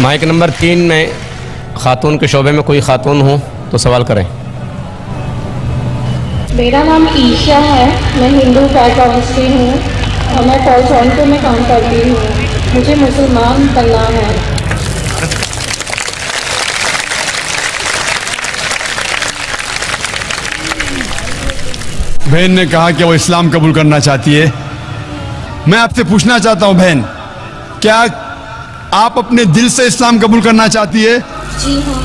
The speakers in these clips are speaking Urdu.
مائک نمبر 3 میں خاتون کے شعبے میں کوئی خاتون ہوں تو سوال کریں۔ میرا نام عیشا ہے، میں ہندو فیض کاؤنسلر ہوں اور میں ٹورنٹو میں کام کرتی ہوں۔ مجھے مسلمان بننا ہے۔ بہن نے کہا کہ وہ اسلام قبول کرنا چاہتی ہے۔ میں آپ سے پوچھنا چاہتا ہوں بہن، کیا آپ اپنے دل سے اسلام قبول کرنا چاہتی ہے؟ جی ہاں۔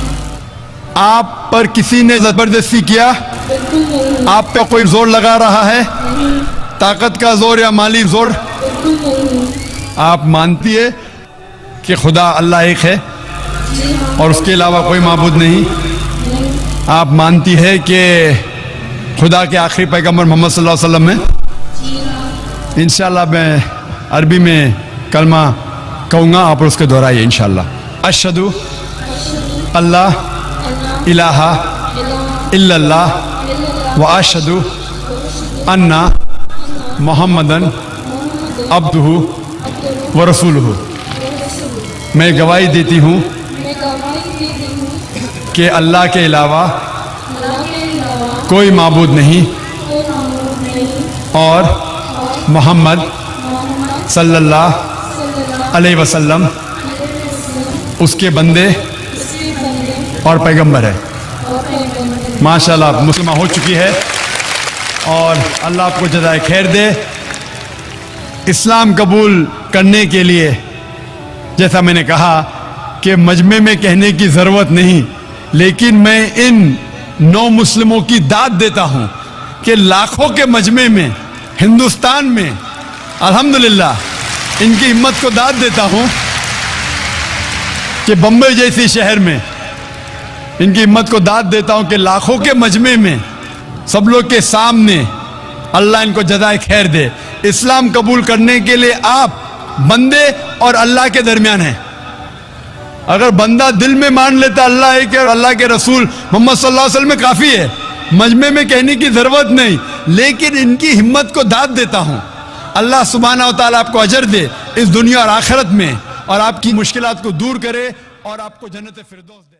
آپ پر کسی نے زبردستی کیا؟ بالکل نہیں۔ آپ پہ کوئی زور لگا رہا ہے؟ نہیں، طاقت کا زور یا مالی زور؟ بالکل نہیں۔ آپ مانتی ہے کہ خدا اللہ ایک ہے جی ہاں۔ اور اس کے علاوہ کوئی معبود نہیں؟ نہیں۔ آپ مانتی ہے کہ خدا کے آخری پیغمبر محمد صلی اللہ علیہ وسلم ہیں؟ جی ہاں۔ انشاءاللہ میں عربی میں کلمہ کہوں گا، آپ اس کے دہرائیے انشاءاللہ۔ اشہد اللہ الہ الا اللہ و اشہد ان محمدن عبدہ و رسولہ۔ میں گواہی دیتی ہوں میں گواہی دیتی ہوں کہ اللہ کے علاوہ اللہ کے علاوہ کوئی معبود نہیں کوئی معبود نہیں اور محمد محمد صلی اللہ صلی اللہ علیہ وسلم علیہ وسلم اس کے بندے اس کے بندے اور پیغمبر ہے۔ اور پیغمبر۔ ماشاءاللہ آپ مسلمہ ہو چکی ہے اور اللہ آپ کو جزائے خیر دے۔ اسلام قبول کرنے کے لیے جیسا میں نے کہا کہ مجمع میں کہنے کی ضرورت نہیں، لیکن میں ان 9 مسلموں کی داد دیتا ہوں کہ لاکھوں کے مجمع میں ہندوستان میں الحمدللہ ان کی ہمت کو داد دیتا ہوں کہ بمبئی جیسی شہر میں ان کی ہمت کو داد دیتا ہوں کہ لاکھوں کے مجمع میں سب لوگ کے سامنے اللہ ان کو جزائے خیر دے۔ اسلام قبول کرنے کے لیے آپ بندے اور اللہ کے درمیان ہیں۔ اگر بندہ دل میں مان لیتا اللہ ہے کہ اللہ کے رسول محمد صلی اللہ علیہ وسلم میں کافی ہے، مجمع میں کہنے کی ضرورت نہیں، لیکن ان کی ہمت کو داد دیتا ہوں۔ اللہ سبحانہ و تعالیٰ آپ کو اجر دے اس دنیا اور آخرت میں، اور آپ کی مشکلات کو دور کرے اور آپ کو جنت فردوس دے۔